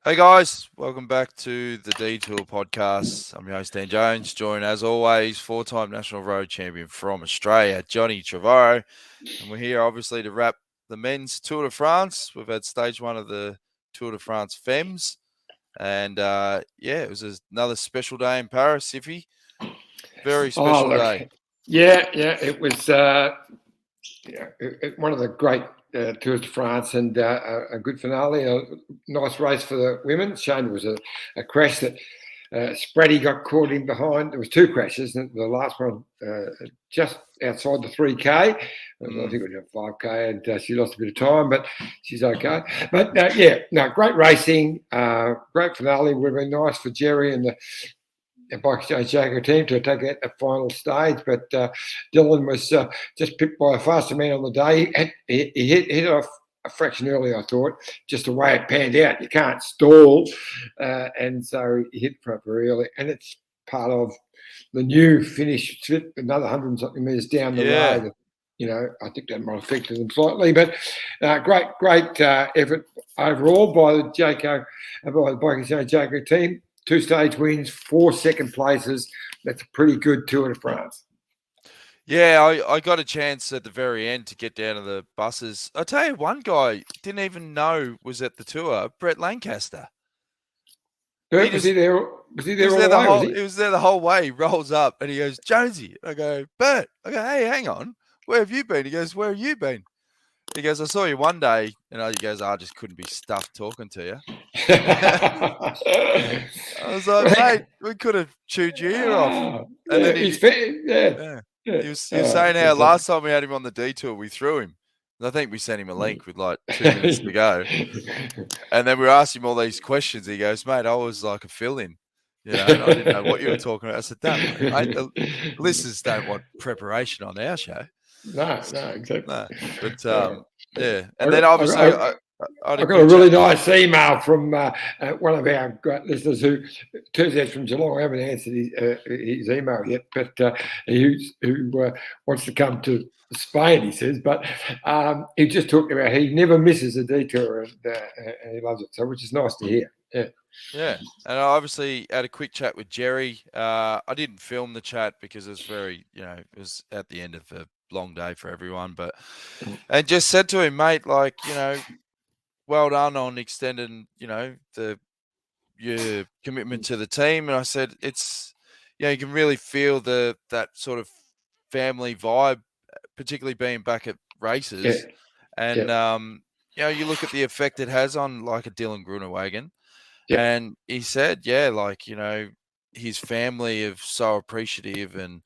Hey guys, welcome back to the Detour podcast. I'm your host Dan Jones, joined as always, four-time national road champion from Australia, Johnny Trevorrow. And we're here obviously to wrap the men's Tour de France. We've had stage one of the Tour de France Femmes. And it was another special day in Paris, Iffy. Very special day. Yeah, it was one of the great Tours de France and a good finale. A nice race for the women. Shame it was a crash that Spratty got caught in behind. There was two crashes. And the last one just outside the 3K. I think it was a 5K, and she lost a bit of time, but she's okay. But great racing, great finale. Would have been nice for Jerry and the Bike Exchange Jaguar team to take out the final stage, but Dylan was just picked by a faster man on the day. He hit off a fraction early, I thought, just the way it panned out. You can't stall, and so he hit front very early, and it's part of the new finish, another 100 and something metres down the road. I think that might have affected them slightly, but great effort overall by the Bike Exchange Jaguar team. 2 stage wins, 4 second places. That's a pretty good Tour de France. Yeah, I got a chance at the very end to get down to the buses. I tell you, one guy didn't even know was at the tour, Brett Lancaster. Was he there all the way? He was there the whole way. He rolls up and he goes, Jonesy. I go, Bert. I go, hey, hang on. Where have you been? He goes, where have you been? He goes, I saw you one day. And he goes, I just couldn't be stuffed talking to you. I was like, mate, we could have chewed your ear off. And then he was saying how last time we had him on the detour, we threw him. I think we sent him a link with like 2 minutes to go. And then we asked him all these questions. He goes, mate, I was like a fill-in. And I didn't know what you were talking about. I said, don't, mate. The listeners don't want preparation on our show. No, exactly. No. But, And then obviously... I got a really nice email from one of our great listeners who turns out from Geelong. I haven't answered his email yet, but who wants to come to Spain, he says. But he just talked about he never misses a detour and he loves it, so which is nice to hear. Yeah. And I obviously had a quick chat with Jerry. I didn't film the chat because it was very, it was at the end of a long day for everyone. And just said to him, mate, like, well done on extending, your commitment to the team. And I said, it's, you can really feel that sort of family vibe, particularly being back at races. And, you look at the effect it has on like a Dylan Grunewagen. And he said, his family are so appreciative and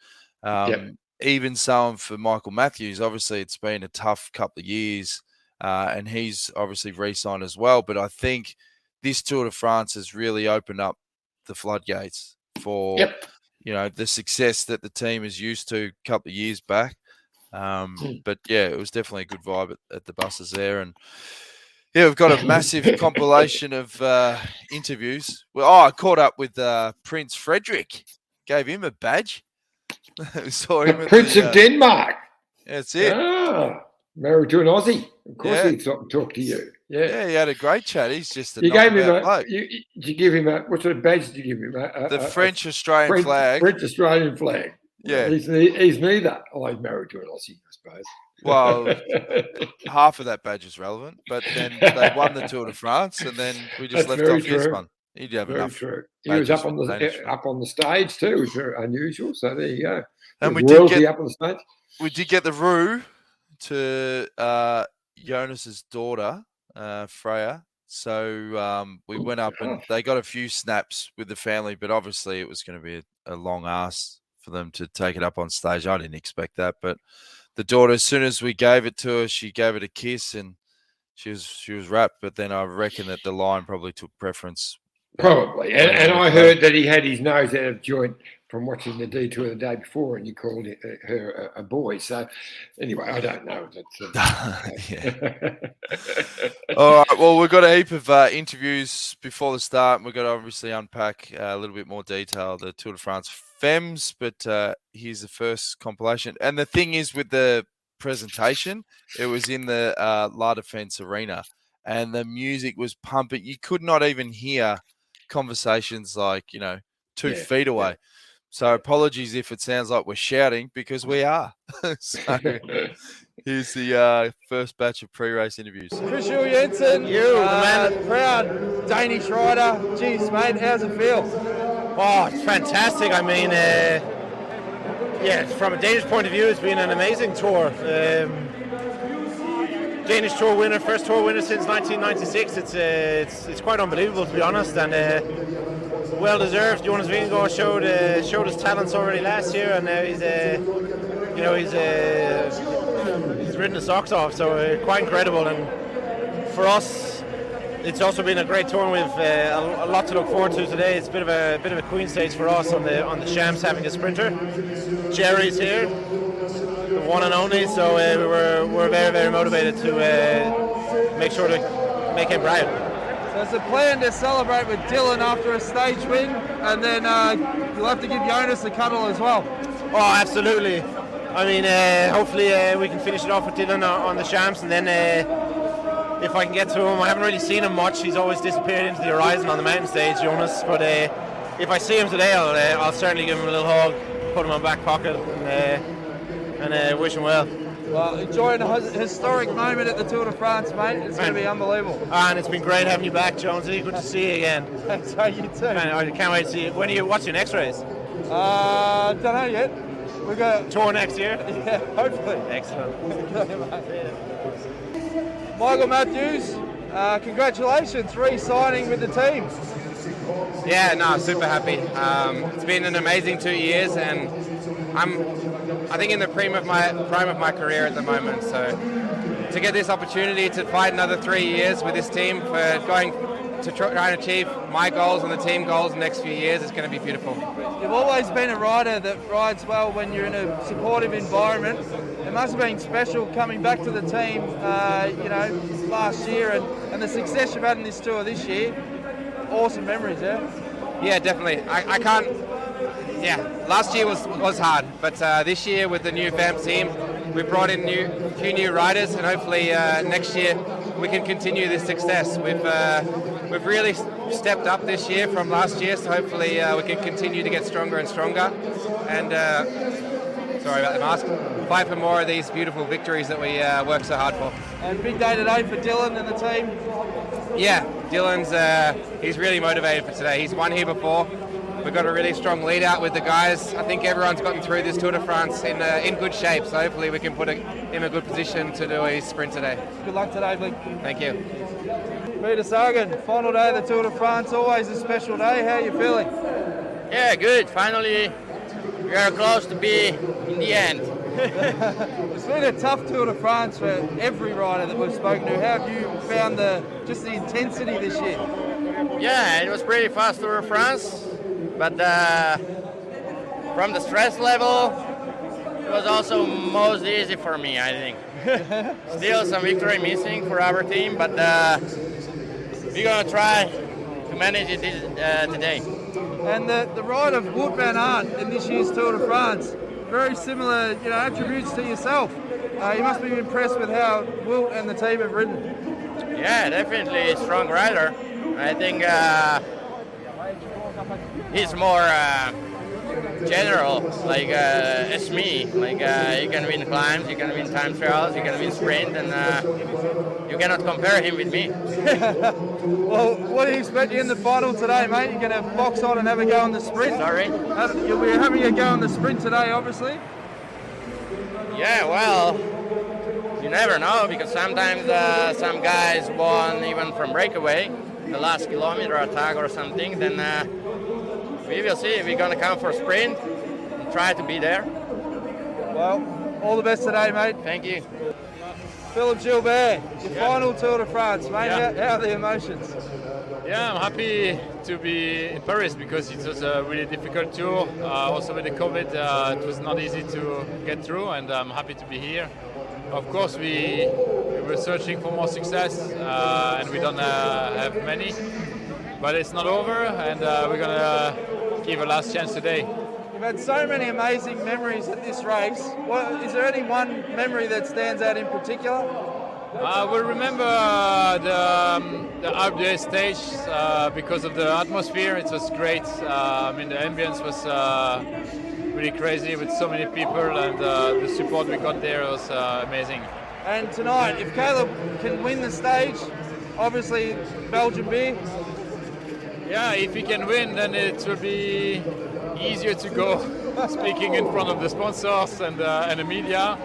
even so for Michael Matthews, obviously it's been a tough couple of years. And he's obviously re-signed as well. But I think this Tour de France has really opened up the floodgates for, the success that the team is used to a couple of years back. But, it was definitely a good vibe at the buses there. And, we've got a massive compilation of interviews. Well, I caught up with Prince Frederick. Gave him a badge. Saw him the Prince of Denmark. That's it. Married to an Aussie. Of course he'd talk to you. Yeah, he had a great chat. He's just a you gave him bloke. Did you give him what sort of badge did you give him? The French-Australian flag. French-Australian flag. Yeah. He's neither. Oh, he's married to an Aussie, I suppose. Well, half of that badge is relevant, but then they won the Tour de France, and then we just left off his one. He'd have enough. True. He was up on the stage too, which was unusual. So there you go. And we did get up on the stage. We did get the roux to Jonas's daughter, Freya. So we went up and they got a few snaps with the family, but obviously it was going to be a long ask for them to take it up on stage. I didn't expect that, but the daughter, as soon as we gave it to her, she gave it a kiss and she was wrapped. But then I reckon that the line probably took preference. Probably. And I heard that he had his nose out of joint from watching the detour the day before, and you called her a boy. So anyway, I don't know. All right. Well, we've got a heap of interviews before the start. And we've got to obviously unpack a little bit more detail the Tour de France Femmes, but here's the first compilation. And the thing is with the presentation, it was in the La Defense Arena. and the music was pumping. You could not even hear conversations like, 2 feet away. Yeah. So apologies if it sounds like we're shouting, because we are. So here's the first batch of pre-race interviews. Christian Jensen, man, proud Danish rider. Jeez, mate, how's it feel? Oh, it's fantastic. I mean, from a Danish point of view, it's been an amazing tour. Danish tour winner, first tour winner since 1996. It's quite unbelievable, to be honest, and well deserved. Jonas Vingegaard showed his talents already last year, and now he's ridden the socks off. So quite incredible, and for us, it's also been a great tour with a lot to look forward to today. It's a bit of a queen stage for us on the Shams, having a sprinter. Jerry's here, the one and only. So we're very, very motivated to make sure to make him proud. So it's a plan to celebrate with Dylan after a stage win, and then you'll have to give Jonas a cuddle as well. Oh, absolutely. I mean, hopefully we can finish it off with Dylan on the Shams, and then if I can get to him. I haven't really seen him much. He's always disappeared into the horizon on the mountain stage, Jonas. But if I see him today, I'll certainly give him a little hug, put him in my back pocket, and wish him well. Well, enjoying a historic moment at the Tour de France, mate. It's going to be unbelievable. And it's been great having you back, Jonesy. Good to see you again. So you too. I can't wait to see you. What's your next race? Don't know yet. We've got tour next year. Yeah, hopefully. Excellent. Michael Matthews, congratulations, re-signing with the team. Yeah, no, super happy. It's been an amazing 2 years, and I think in the prime of my career at the moment. So to get this opportunity to fight another 3 years with this team for going to try and achieve my goals and the team goals in the next few years, is going to be beautiful. You've always been a rider that rides well when you're in a supportive environment. It must have been special coming back to the team, last year, and the success you've had in this tour this year. Awesome memories, yeah? Yeah, definitely. I can't. Yeah, last year was hard, but this year with the new Vamp team, we brought in a few new riders, and hopefully next year we can continue this success. We've really stepped up this year from last year, so hopefully we can continue to get stronger and stronger. And sorry about the mask. Fight for more of these beautiful victories that we work so hard for. And big day today for Dylan and the team. Yeah, Dylan's he's really motivated for today. He's won here before. We've got a really strong lead out with the guys. I think everyone's gotten through this Tour de France in good shape, so hopefully we can put him in a good position to do his sprint today. Good luck today, Blake. Thank you. Peter Sagan, final day of the Tour de France, always a special day. How are you feeling? Yeah, good. Finally, we are close to be in the end. It's been a tough Tour de France for every rider that we've spoken to. How have you found the intensity this year? Yeah, it was pretty fast Tour de France, but from the stress level, it was also most easy for me, I think. Still some victory missing for our team, but we're going to try to manage it today. And the ride of Wout van Aert in this year's Tour de France, very similar attributes to yourself. You must be impressed with how Wout and the team have ridden. Yeah, definitely a strong rider. I think he's more general, like as me. Like he can win climbs, he can win time trials, he can win sprint, and you cannot compare him with me. Well, what do you expect in the final today, mate? You're going to box on and have a go on the sprint. Sorry? You'll be having a go on the sprint today, obviously. Yeah, well, you never know, because sometimes some guys won even from breakaway, the last kilometer attack or something. Then we will see if we're going to come for sprint and try to be there. Well, all the best today, mate. Thank you. Philip Gilbert, your final Tour de France, mate. Yeah. How are the emotions? Yeah, I'm happy to be in Paris because it was a really difficult tour. Also with the COVID, it was not easy to get through, and I'm happy to be here. Of course, we were searching for more success, and we don't have many, but it's not over, and we're going to give a last chance today. You've had so many amazing memories at this race. Is there any one memory that stands out in particular? We'll remember the RBA stage because of the atmosphere. It was great. I mean, the ambience was really crazy with so many people, and the support we got there was amazing. And tonight, if Caleb can win the stage, obviously Belgian beer. Yeah, if he can win, then it will be easier to go speaking in front of the sponsors and the media.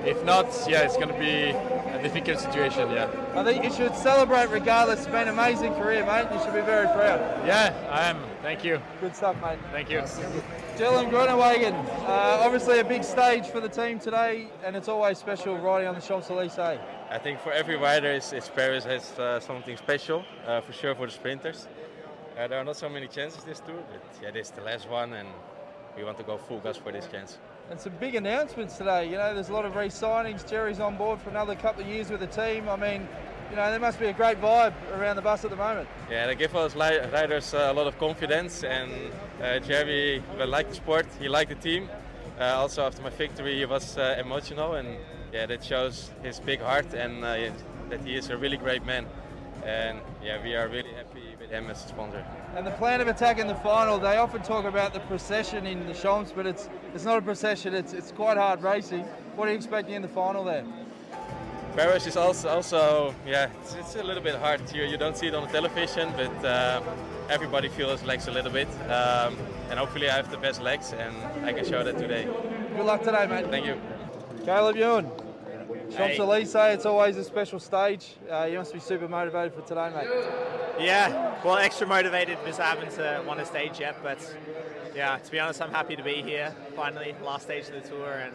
If not, yeah, it's going to be a difficult situation, yeah. I think you should celebrate regardless. It's been an amazing career, mate. You should be very proud. Yeah, I am. Thank you. Good stuff, mate. Thank you. Dylan Groenewegen, obviously a big stage for the team today, and it's always special riding on the Champs-Élysées. I think for every rider, it's Paris has something special, for sure for the sprinters. There are not so many chances this tour, but yeah, this is the last one, and we want to go full gas for this chance. And some big announcements today. You know, there's a lot of re-signings. Jerry's on board for another couple of years with the team. I mean, you know, there must be a great vibe around the bus at the moment. Yeah, they give us riders a lot of confidence, and Jerry liked the sport, he liked the team. Also after my victory, he was emotional, and yeah, that shows his big heart and that he is a really great man. And yeah, we are really happy with him as a sponsor. And the plan of attack in the final, they often talk about the procession in the Champs, but it's not a procession, it's quite hard racing. What are you expecting in the final there? Paris is also yeah, it's a little bit hard. You don't see it on the television, but everybody feels legs a little bit. And hopefully I have the best legs, and I can show that today. Good luck today, mate. Thank you. Caleb Ewan, Champs-Élysées, it's always a special stage. You must be super motivated for today, mate. Yeah, well, extra motivated because I haven't won a stage yet, but yeah, to be honest, I'm happy to be here, finally, last stage of the tour, and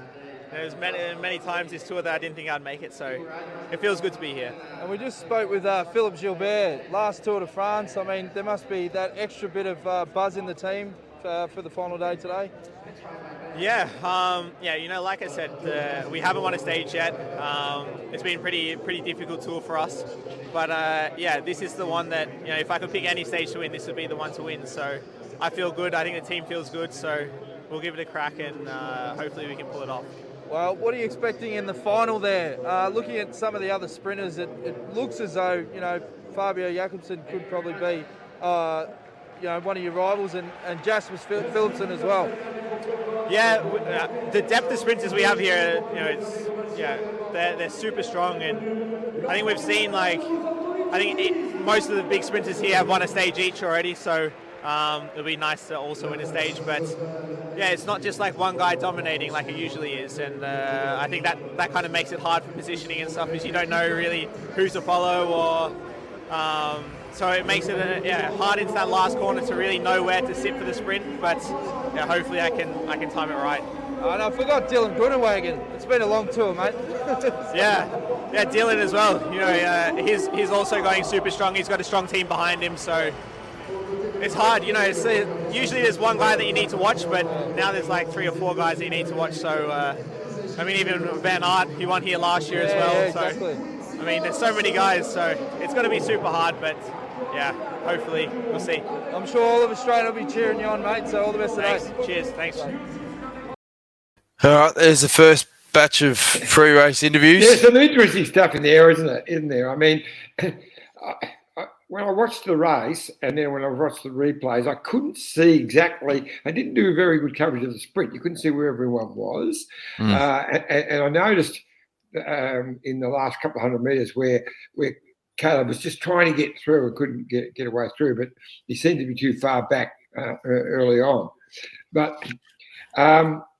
there's many times this tour that I didn't think I'd make it, so it feels good to be here. And we just spoke with Philippe Gilbert, last Tour de France. I mean, there must be that extra bit of buzz in the team for the final day today. Yeah, yeah. You know, like I said, we haven't won a stage yet. It's been pretty difficult tour for us, but yeah, this is the one that, you know, if I could pick any stage to win, this would be the one to win. So I feel good. I think the team feels good. So we'll give it a crack, and hopefully we can pull it off. Well, what are you expecting in the final there? Looking at some of the other sprinters, it looks as though, you know, Fabio Jakobsen could probably be, you know, one of your rivals, and Jasper Phillipson as well. Yeah, the depth of sprinters we have here, you know, they're super strong, and I think we've seen most of the big sprinters here have won a stage each already, so it'll be nice to also win a stage. But yeah, it's not just like one guy dominating like it usually is, and I think that kind of makes it hard for positioning and stuff, because you don't know really who's to follow, or so it makes it hard into that last corner to really know where to sit for the sprint. But yeah, hopefully I can time it right. And I forgot Dylan Groenewegen. It's been a long tour, mate. yeah, Dylan as well. You know, he's also going super strong. He's got a strong team behind him, so it's hard. You know, usually there's one guy that you need to watch, but now there's like 3 or 4 guys that you need to watch. So I mean, even Van Aert, he won here last year as well. Yeah, exactly. So I mean, there's so many guys, so it's going to be super hard, but yeah, hopefully we'll see. I'm sure all of Australia will be cheering you on, mate, so all the best today. Thanks. Cheers. Thanks. All right, there's the first batch of pre-race interviews. There's some interesting stuff in there, isn't there? I mean, when I watched the race and then when I watched the replays, I couldn't see exactly. I didn't do a very good coverage of the sprint. You couldn't see where everyone was. And I noticed in the last couple of 100 metres where Caleb was just trying to get through and couldn't get away through, but he seemed to be too far back early on. But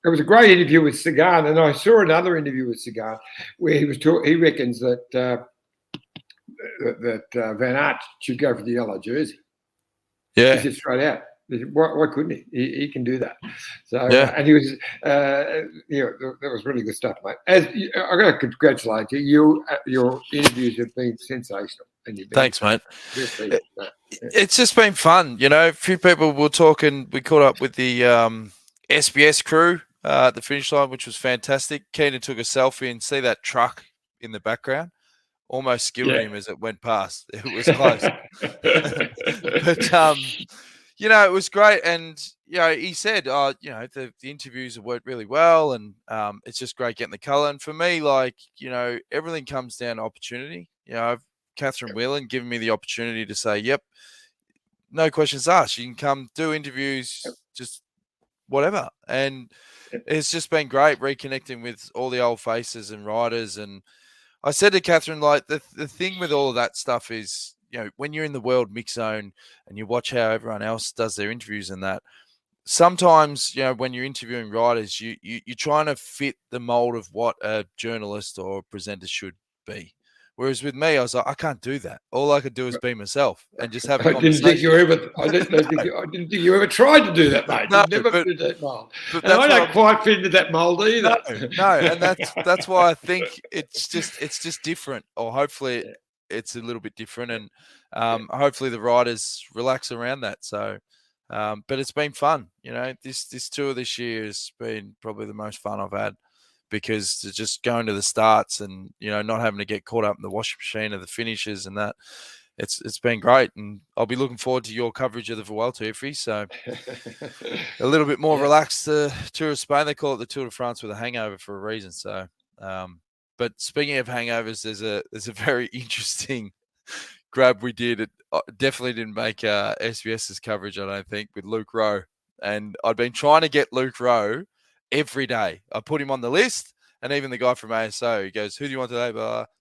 it was a great interview with Sagan, and I saw another interview with Sagan where he reckons that Van Aert should go for the yellow jersey. Yeah, he said straight out. Why couldn't he? He can do that. So yeah. And he was, that was really good stuff, mate. I've got to congratulate you. Your interviews have been sensational. Thanks, mate. It's just been fun. You know, a few people were talking. We caught up with the SBS crew at the finish line, which was fantastic. Keenan took a selfie and see that truck in the background. Almost skilled him as it went past. It was close. But it was great. And, he said, the interviews have worked really well. And it's just great getting the colour. And for me, everything comes down to opportunity. Catherine Whelan giving me the opportunity to say, yep, no questions asked. You can come do interviews, just whatever. And it's just been great reconnecting with all the old faces and riders. And I said to Catherine, the thing with all of that stuff is, when you're in the world mix zone and you watch how everyone else does their interviews and that, sometimes, when you're interviewing riders, you're trying to fit the mold of what a journalist or a presenter should be. Whereas with me, I was like, I can't do that. All I could do is be myself and just have a conversation. I didn't think you ever tried to do that, mate. No, you never fit that mold. And I don't quite fit into that mold either. No, and that's why I think it's just different, or hopefully it's a little bit different, and hopefully the riders relax around that. So, but it's been fun. This tour this year has been probably the most fun I've had. Because just going to the starts and, not having to get caught up in the washing machine of the finishes and that, it's been great. And I'll be looking forward to your coverage of the Vuelta, Iffy. So a little bit more relaxed. The Tour of Spain, they call it the Tour de France with a hangover for a reason. So, but speaking of hangovers, there's a very interesting grab we did. It definitely didn't make SBS's coverage, I don't think, with Luke Rowe. And I'd been trying to get Luke Rowe every day. I put him on the list, and even the guy from ASO, he goes, "Who do you want today?"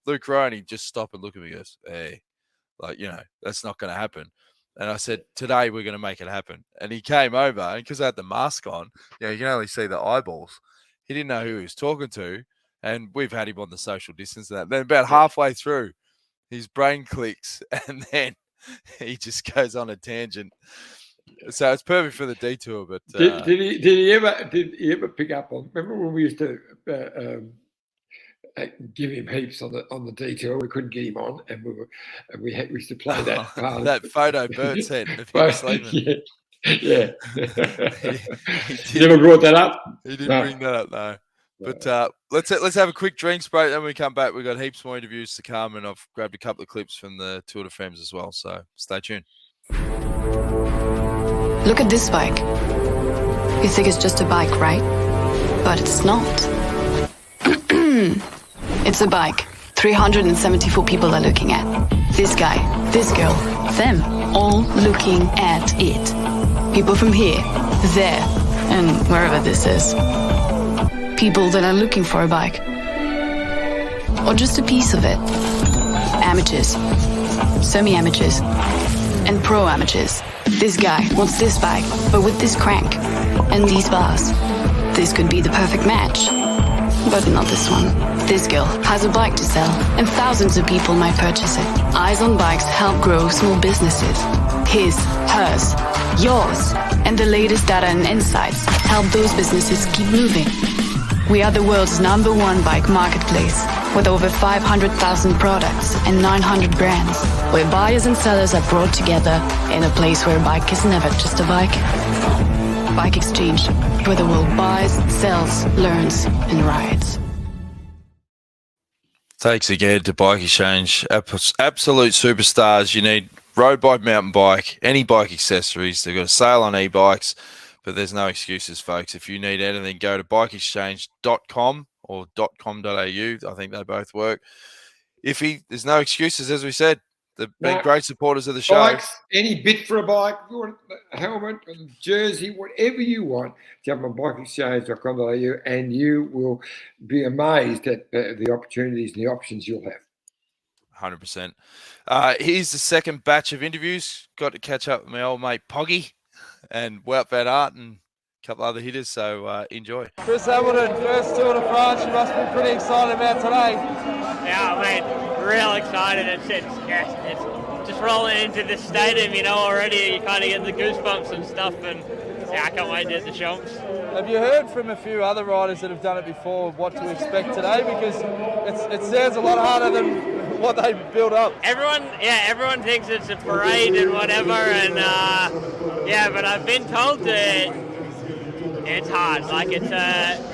Luke Rowe, and he just stopped and looked at me and goes, "Hey, that's not going to happen." And I said, "Today we're going to make it happen." And he came over, and because I had the mask on, you can only see the eyeballs. He didn't know who he was talking to, and we've had him on the social distance and that. Then about halfway through, his brain clicks, and then he just goes on a tangent. So it's perfect for the detour. But did he ever pick up on? Remember when we used to give him heaps on the detour? We couldn't get him on, and we used to play that that photo Bert sent of him sleeping. Yeah. he never brought that up. He didn't bring that up, no. But let's have a quick drinks break. Then when we come back, we've got heaps more interviews to come, and I've grabbed a couple of clips from the Tour de Femmes as well. So stay tuned. Look at this bike. You think it's just a bike, right? But it's not. It's a bike 374 people are looking at. This guy, this girl, them, all looking at it. People from here, there, and wherever this is. People that are looking for a bike. Or just a piece of it. Amateurs, semi-amateurs, and pro-amateurs. This guy wants this bike, but with this crank and these bars. This could be the perfect match. But not this one. This girl has a bike to sell, and thousands of people might purchase it. Eyes on Bikes help grow small businesses. His, hers, yours, and the latest data and insights help those businesses keep moving. We are the world's #1 bike marketplace, with over 500,000 products and 900 brands, where buyers and sellers are brought together in a place where a bike is never just a bike. Bike Exchange, where the world buys, sells, learns, and rides. Thanks again to Bike Exchange. Absolute superstars. You need road bike, mountain bike, any bike accessories. They've got a sale on e-bikes, but there's no excuses, folks. If you need anything, go to bikeexchange.com or .com.au. I think they both work. There's no excuses, as we said. They've been great supporters of the show. Bikes, any bit for a bike, you want a helmet, a jersey, whatever you want, jump on bikeexchange.com.au and you will be amazed at the opportunities and the options you'll have. 100%. Here's the second batch of interviews. Got to catch up with my old mate Poggy and Wout van Aert and a couple other hitters, so enjoy. Chris Hamilton, first Tour de France. You must be pretty excited about today. Yeah, mate. Real excited. It's just rolling into this stadium, already you kind of get the goosebumps and stuff, and I can't wait to hit the shops. Have you heard from a few other riders that have done it before what to expect today? Because it sounds a lot harder than what they've built up. Everyone thinks it's a parade and whatever, and but I've been told that it's hard. Like it's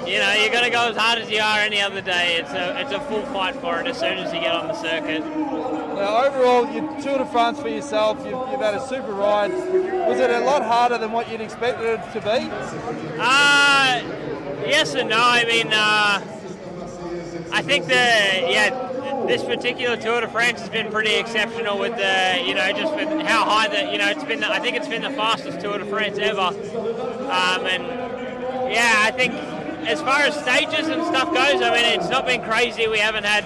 you're gonna go as hard as you are any other day. It's a full fight for it as soon as you get on the circuit. Now, overall, your Tour de France for yourself, you've had a super ride. Was it a lot harder than what you'd expected it to be? Yes and no. I mean, I think this particular Tour de France has been pretty exceptional with just with how high it's been. I think it's been the fastest Tour de France ever. I think as far as stages and stuff goes, I mean, it's not been crazy. We haven't had,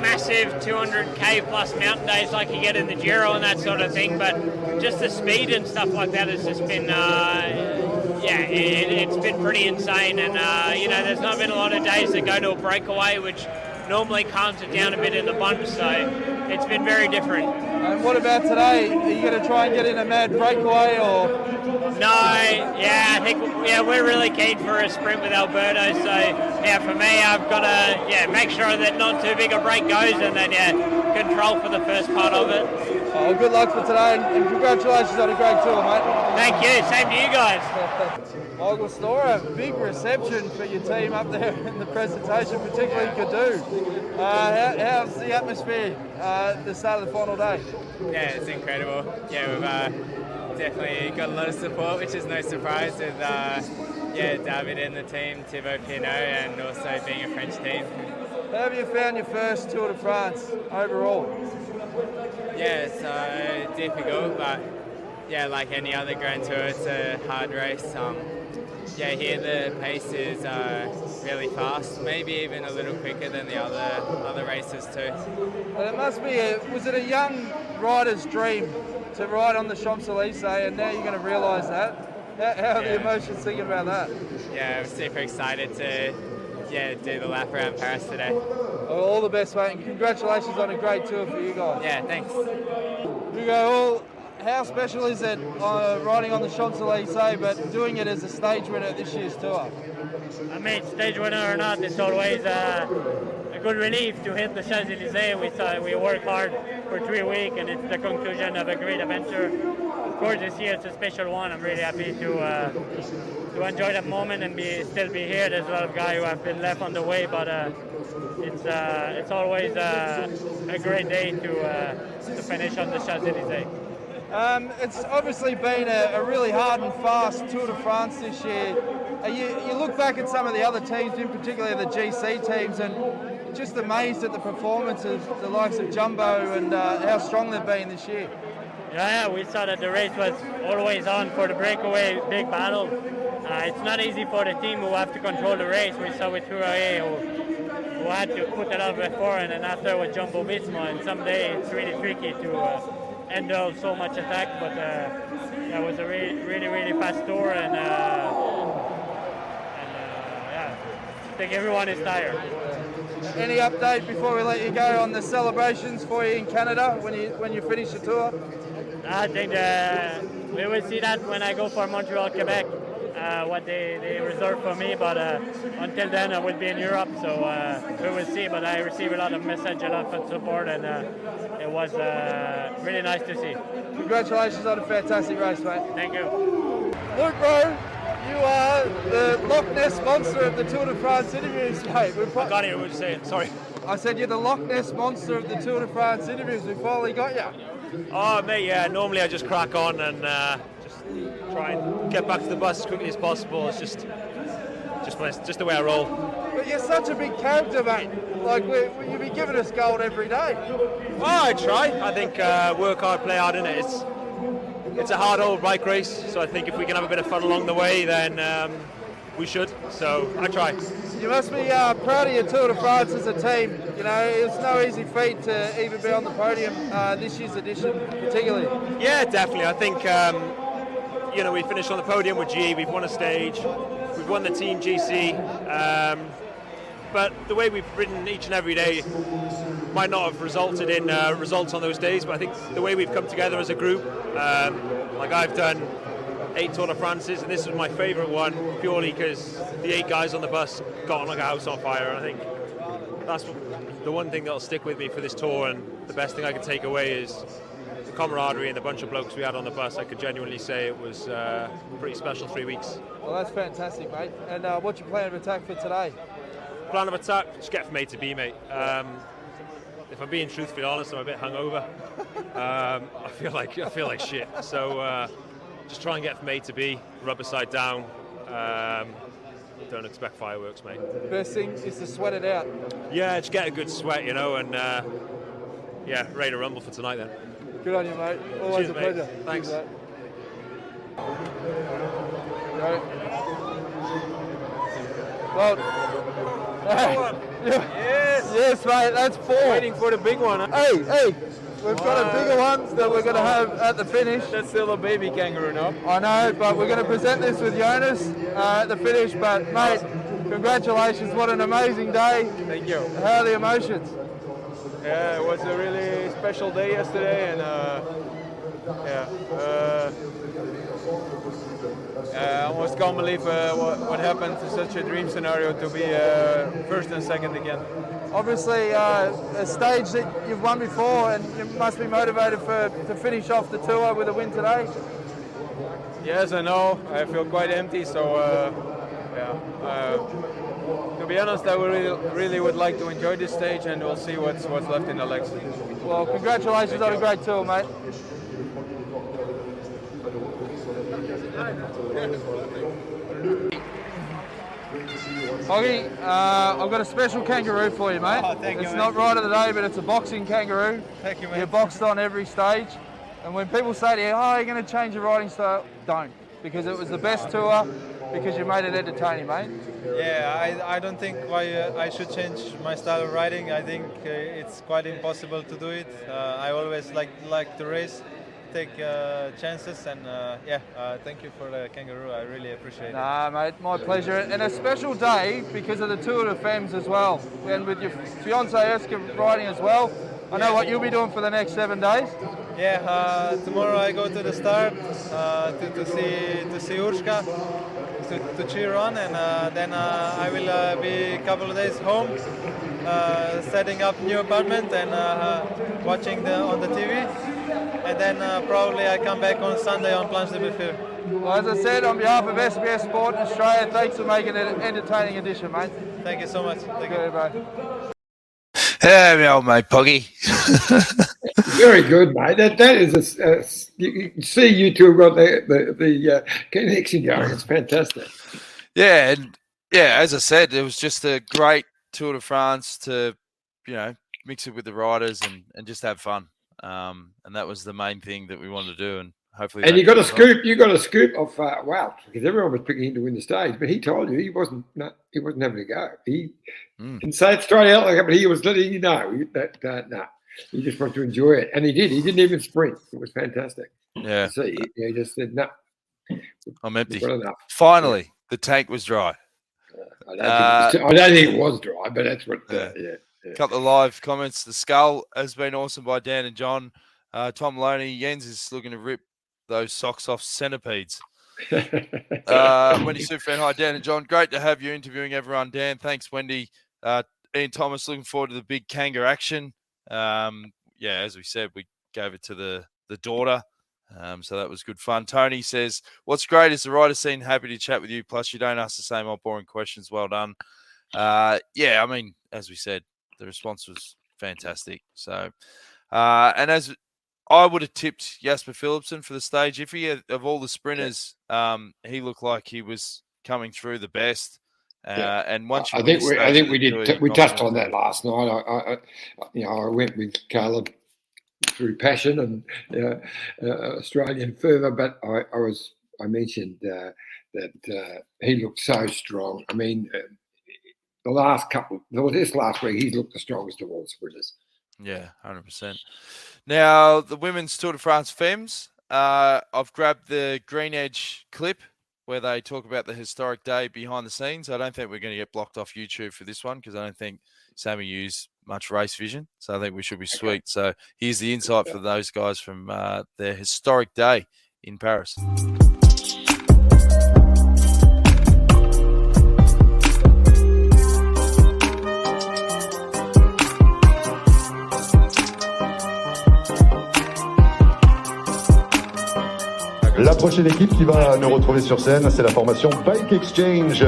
massive 200k plus mountain days like you get in the Giro and that sort of thing, but just the speed and stuff like that has just been it's been pretty insane. And there's not been a lot of days that go to a breakaway, which normally calms it down a bit in the bumps, so it's been very different. And what about today? Are you going to try and get in a mad breakaway or? No, I think we're really keen for a sprint with Alberto, so for me I've got to make sure that not too big a break goes and then control for the first part of it. Oh, good luck for today and congratulations on a great tour, mate. Thank you, same to you guys. Augustora, big reception for your team up there in the presentation, particularly Cadu. How's the atmosphere at the start of the final day? Yeah, it's incredible. Yeah, we've definitely got a lot of support, which is no surprise with David in the team, Thibaut Pinot, and also being a French team. How have you found your first Tour de France overall? Yeah, it's difficult, but like any other Grand Tour, it's a hard race. Here the pace is really fast, maybe even a little quicker than the other races too. But it must be, was it a young rider's dream to ride on the Champs-Elysees, and now you're going to realise that? How are the emotions thinking about that? Yeah, I'm super excited to do the lap around Paris today. Well, all the best, mate, and congratulations on a great tour for you guys. Yeah, thanks. Hugo, how special is it riding on the Champs-Elysees, but doing it as a stage winner at this year's tour? I mean, stage winner or not, it's always a good relief to hit the Champs-Elysees. We work hard for 3 weeks, and it's the conclusion of a great adventure. Of course, this year it's a special one. I'm really happy to enjoy that moment and still be here. There's a lot of guys who have been left on the way, but it's always a great day to finish on the Champs-Elysees. It's obviously been a really hard and fast Tour de France this year. You look back at some of the other teams, in particular the GC teams, and just amazed at the performances, the likes of Jumbo, and how strong they've been this year. Yeah, we saw that the race was always on for the breakaway, big battle. It's not easy for the team who have to control the race. We saw with Tourae who had to put a lot of effort, and then after with Jumbo Visma, and someday it's really tricky to handle so much attack, but it was a really fast tour, and I think everyone is tired. Any update before we let you go on the celebrations for you in Canada when you finish the tour? I think we will see that when I go for Montreal, Quebec, what they reserve for me, but until then I will be in Europe, so we will see. But I received a lot of messages, a lot of support, and it was really nice to see. Congratulations on a fantastic race, mate. Thank you. Luke Rowe, you are the Loch Ness Monster of the Tour de France interviews, mate. I can't hear what you're saying, sorry. I said you're the Loch Ness Monster of the Tour de France interviews. We finally got you. Oh, mate, yeah, normally I just crack on and just try and get back to the bus as quickly as possible. It's just the way I roll. But you're such a big character, mate. Like, you'd be giving us gold every day. Well, I try. I think work hard, play hard in it. It's a hard old bike race, so I think if we can have a bit of fun along the way, then we should. So I try. You must be proud of your Tour de France as a team. You know, it's no easy feat to even be on the podium this year's edition, particularly. Yeah, definitely. I think we finished on the podium with G. We've won a stage. We've won the Team GC. But the way we've ridden each and every day might not have resulted in results on those days. But I think the way we've come together as a group, like I've done 8 Tour de France's, and this was my favourite one purely because the 8 guys on the bus got on like a house on fire. And I think that's the one thing that'll stick with me for this tour, and the best thing I can take away is the camaraderie and the bunch of blokes we had on the bus. I could genuinely say it was a pretty special 3 weeks. Well, that's fantastic, mate. And what's your plan of attack for today? Plan of attack, just get from A to B, mate. If I'm being truthfully honest, I'm a bit hungover. I feel like shit. So just try and get from A to B, rubber side down. Don't expect fireworks, mate. Best thing is to sweat it out. Yeah, just get a good sweat, you know, and yeah, ready to rumble for tonight then. Good on you, mate. Always a pleasure. Thanks. Cheers, mate. Well, yes, mate, that's 4. Waiting for the big one. Hey, we've got a bigger one that we're going to have at the finish. That's still a baby kangaroo, no? I know, but we're going to present this with Jonas at the finish. But, mate, congratulations. What an amazing day. Thank you. How are the emotions? Yeah, it was a really special day yesterday, and I almost can't believe what happened to such a dream scenario to be first and second again. Obviously, a stage that you've won before, and you must be motivated to finish off the tour with a win today. Yes, I know. I feel quite empty, so to be honest, I really would like to enjoy this stage, and we'll see what's left in the legs. Well, congratulations on a great tour, mate. Oggy, I've got a special kangaroo for you, mate. Oh, thank you, it's mate. not right of the day, but it's a boxing kangaroo. Thank you, mate. You're boxed on every stage. And when people say to you, oh, you're going to change your riding style, don't. Because it was the best tour, because you made it entertaining, mate. Yeah, I don't think why I should change my style of riding. I think it's quite impossible to do it. I always like to race, take chances, and thank you for the kangaroo. I really appreciate it. Nah, mate, my pleasure. And a special day because of the Tour de France Femmes as well. And with your fiancée Eska riding as well. I know what you'll be doing for the next 7 days. Yeah, tomorrow I go to the start to see Urška, to cheer on, and then I will be a couple of days home, setting up new apartment and watching on the TV, and then probably I come back on Sunday on Planche de Belleville. Well, as I said, on behalf of SBS Sport in Australia, thanks for making it an entertaining edition, mate. Thank you so much. Thank you. Bye. Hey, my old mate, Poggy. Very good, mate. That is you can see you two have got the connection going. It's fantastic. Yeah, and yeah, as I said, it was just a great Tour de France to, mix it with the riders and just have fun. And that was the main thing that we wanted to do, and hopefully. And you got a scoop. You got a scoop of wow, because everyone was picking him to win the stage, but he told you he wasn't having a go. He didn't say it straight out like that, but he was letting you know that no, he just wanted to enjoy it, and he did. He didn't even sprint. It was fantastic. Yeah. So he just said no. I'm empty. Got enough. Finally, the tank was dry. I don't think it was dry, but that's what. A couple of live comments. The skull has been awesome by Dan and John. Tom Loney, Jens is looking to rip those socks off centipedes. Wendy Superfan, hi Dan and John. Great to have you interviewing everyone. Dan, thanks Wendy. Ian Thomas, looking forward to the big kangaroo action. As we said, we gave it to the daughter. So that was good fun. Tony says, what's great is the rider scene. Happy to chat with you. Plus, you don't ask the same old boring questions. Well done. I mean, as we said, the response was fantastic. So, and as I would have tipped Jasper Phillipson for the stage. If he had, of all the sprinters, he looked like he was coming through the best. And once I think we did. We touched on that last night. I went with Caleb through passion and Australian fervour, but I mentioned that he looked so strong. I mean, this last week, he's looked the strongest of all sprinters. Yeah, 100%. Now, the women's Tour de France Femmes, I've grabbed the Green Edge clip where they talk about the historic day behind the scenes. I don't think we're going to get blocked off YouTube for this one because I don't think Sammy used much race vision. So I think we should be sweet. So here's the insight for those guys from their historic day in Paris. La prochaine équipe qui va nous retrouver sur scène, c'est la formation Bike Exchange.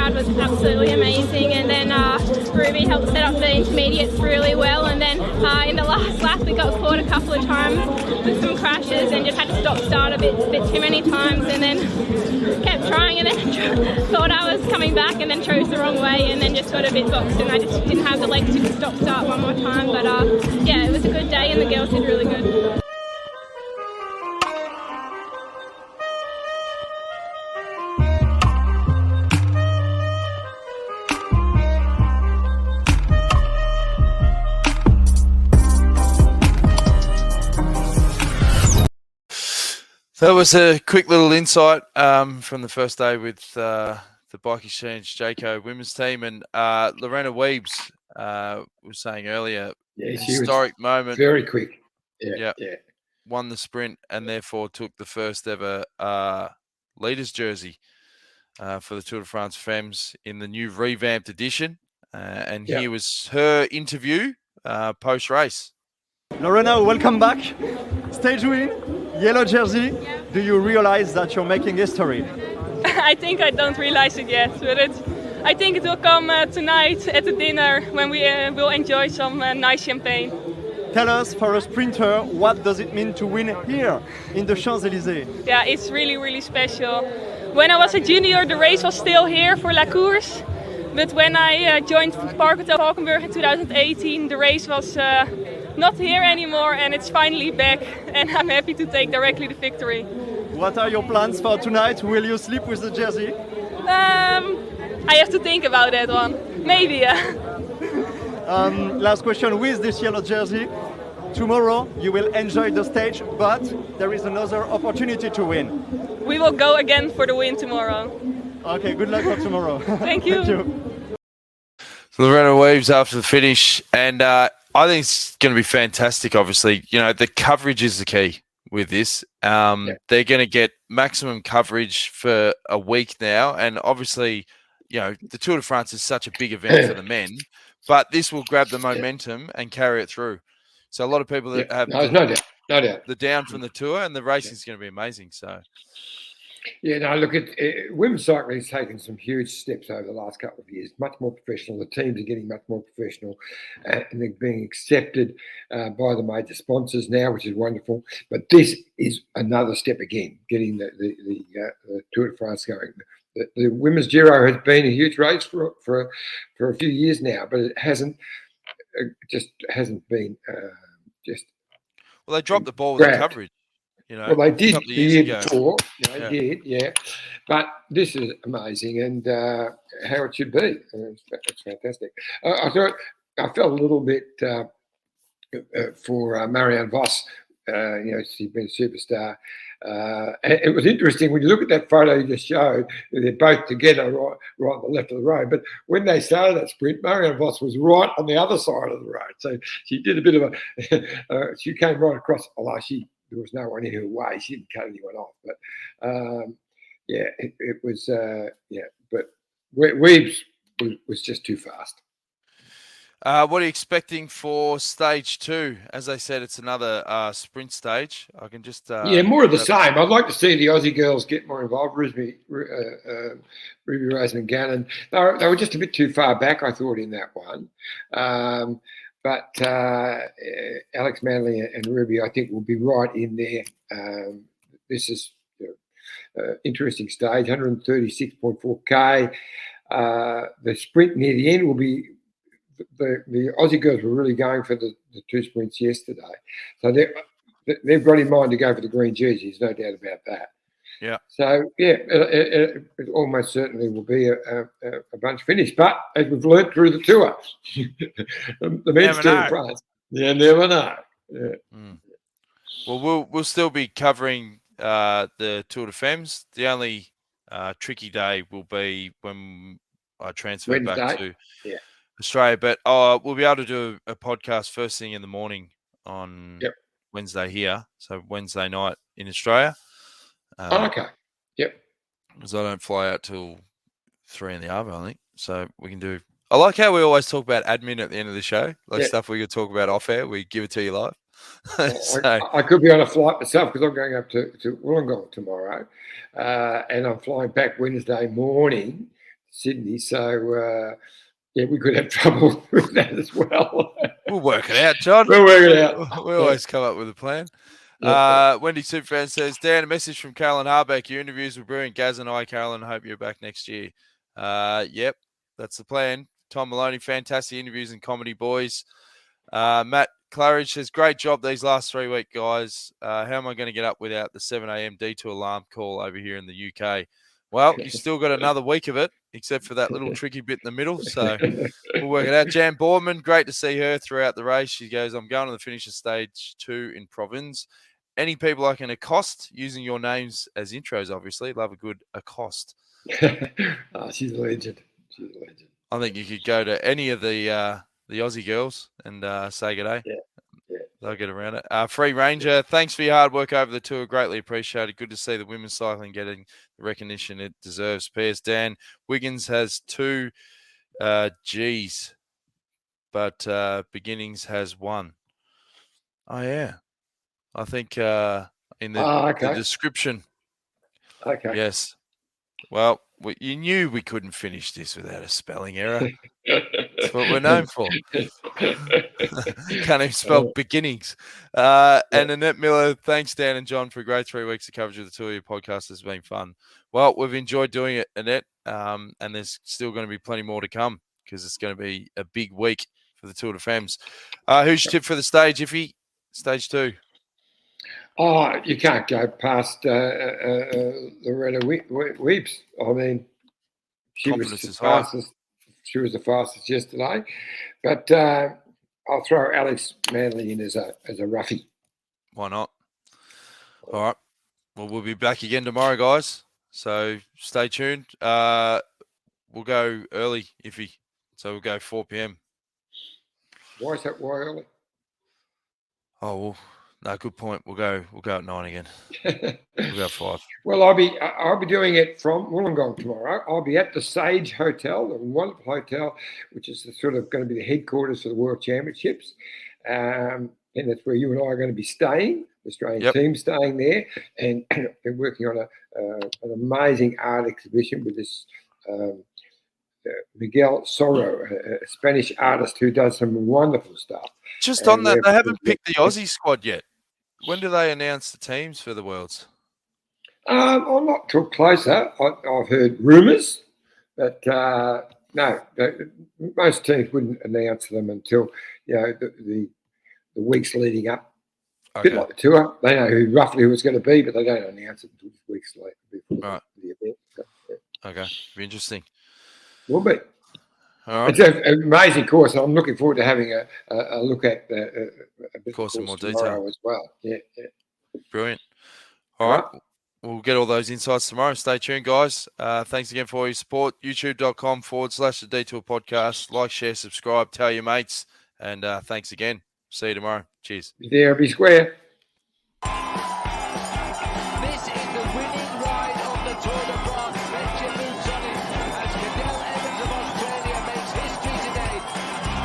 crowd was absolutely amazing, and then Ruby helped set up the intermediates really well, and then in the last lap we got caught a couple of times with some crashes and just had to stop-start a bit too many times, and then kept trying, and then thought I was coming back and then chose the wrong way, and then just got a bit boxed, and I just didn't have the legs to stop-start one more time. But yeah, it was a good day and the girls did really good. That was a quick little insight from the first day with the Bike Exchange Jayco women's team, and Lorena Wiebes was saying earlier, historic moment, very quick. Yeah, won the sprint and therefore took the first ever leaders jersey for the Tour de France Femmes in the new revamped edition. And here was her interview post race. Lorena, welcome back. Stage win, yellow jersey. Do you realize that you're making history? I think I don't realize it yet, but I think it will come tonight at the dinner when we will enjoy some nice champagne. Tell us, for a sprinter, what does it mean to win here in the Champs-Élysées? Yeah, it's really, really special. When I was a junior, the race was still here for La Course, but when I joined Park Hotel Valkenburg in 2018, the race was not here anymore, and it's finally back, and I'm happy to take directly the victory. What are your plans for tonight? Will you sleep with the jersey? I have to think about that one. Maybe, yeah. Last question, with this yellow jersey, tomorrow you will enjoy the stage, but there is another opportunity to win. We will go again for the win tomorrow. Okay, good luck for tomorrow. Thank you. Thank you. Lorena Wiebes after the finish, and I think it's going to be fantastic. Obviously, you know, the coverage is the key with this. They're going to get maximum coverage for a week now, and obviously, you know, the Tour de France is such a big event for the men, but this will grab the momentum and carry it through. So a lot of people that have no doubt the down from the Tour, and the racing is going to be amazing. So. Yeah, no, look, women's cycling has taken some huge steps over the last couple of years, much more professional. The teams are getting much more professional, and they're being accepted by the major sponsors now, which is wonderful. But this is another step again, getting the Tour de France going. The women's Giro has been a huge race for a few years now, but it hasn't been just. Well, they dropped the ball with the coverage. You know, well, they did the year before. They did. But this is amazing, and how it should be. It's fantastic. I felt a little bit for Marianne Vos. You know, she's been a superstar. It was interesting when you look at that photo you just showed. They're both together, right on the left of the road. But when they started that sprint, Marianne Vos was right on the other side of the road. So she did a bit of a. She came right across. Although there was no one in her way. She didn't cut anyone off. But it was But Wiebes was just too fast. What are you expecting for stage 2? As I said, it's another sprint stage. I can just more of the same. I'd like to see the Aussie girls get more involved. Ruby Roseman Gannon. They were just a bit too far back, I thought, in that one. But Alex Manley and Ruby, I think, will be right in there. This is interesting stage, 136.4K. The sprint near the end will be. The Aussie girls were really going for the 2 sprints yesterday. So they've got in mind to go for the green jerseys, no doubt about that. Yeah. So, it almost certainly will be a bunch finish. But as we've learnt through the Tour, the men's Tour de France, you never know. Yeah. Well, we'll still be covering the Tour de Femmes. The only tricky day will be when I transfer back to Australia. But we'll be able to do a podcast first thing in the morning on Wednesday here. So Wednesday night in Australia. Okay. Yep. Because I don't fly out till 3 in the afternoon, I think. So we can do. I like how we always talk about admin at the end of the show, like stuff we could talk about off air. We give it to you live. I could be on a flight myself because I'm going up to Wollongong tomorrow, and I'm flying back Wednesday morning. Sydney. So, yeah, we could have trouble with that as well. We'll work it out, John. We'll work it out. We always come up with a plan. Wendy Superfan says, Dan, a message from Carolyn Harbeck. Your interviews were brilliant. Gaz and I, Carolyn, hope you're back next year. Yep, that's the plan. Tom Maloney, fantastic interviews and comedy, boys. Matt Claridge says, great job these last 3 weeks, guys. How am I going to get up without the 7 a.m. detour alarm call over here in the UK? Well, you still got another week of it, except for that little tricky bit in the middle. So we'll work it out. Jan Boardman, great to see her throughout the race. She goes, I'm going to the finish of stage 2 in Provence. Any people I can accost using your names as intros, obviously. Love a good accost. She's a legend. She's a legend. I think you could go to any of the Aussie girls and say good day. Yeah. They'll get around it. Free Ranger, thanks for your hard work over the tour. Greatly appreciated. Good to see the women's cycling getting the recognition it deserves. P.S. Dan Wiggins has 2 G's, but Beginnings has 1. Oh, yeah. I think in the description. Okay. Yes. Well, you knew we couldn't finish this without a spelling error. That's what we're known for. Can't even spell beginnings. And Annette Miller, thanks, Dan and John, for a great 3 weeks of coverage of the Tour. Your podcast has been fun. Well, we've enjoyed doing it, Annette, and there's still going to be plenty more to come because it's going to be a big week for the Tour de Femmes. Who's your tip for the stage, Iffy? Stage 2. Oh, you can't go past Lorena Wiebes. I mean, she was the fastest. She was the fastest yesterday, but I'll throw Alex Manley in as a roughie. Why not? All right. Well, we'll be back again tomorrow, guys. So stay tuned. We'll go early, Iffy. So we'll go 4 p.m. Why is that? Why early? Oh well. No, good point. We'll go at 9 again. We'll go at 5. Well, I'll be doing it from Wollongong tomorrow. I'll be at the Sage Hotel, the wonderful hotel, which is sort of going to be the headquarters for the World Championships, and that's where you and I are going to be staying. The Australian team staying there, and been working on an amazing art exhibition with this Miguel Soro, a Spanish artist who does some wonderful stuff. Just on that, they haven't picked the Aussie squad yet. When do they announce the teams for the Worlds? I'm not too closer. I've heard rumours, but no, most teams wouldn't announce them until the weeks leading up. A bit like the tour, they know roughly who it's going to be, but they don't announce it until weeks later before the event. So, Okay, be interesting. Will be. All right. It's an amazing course. I'm looking forward to having a look at a bit course in more tomorrow detail as well. Yeah. Brilliant. All right. We'll get all those insights tomorrow. Stay tuned, guys. Thanks again for all your support. YouTube.com/The Detour Podcast. Like, share, subscribe, tell your mates. And thanks again. See you tomorrow. Cheers. Be there, be square.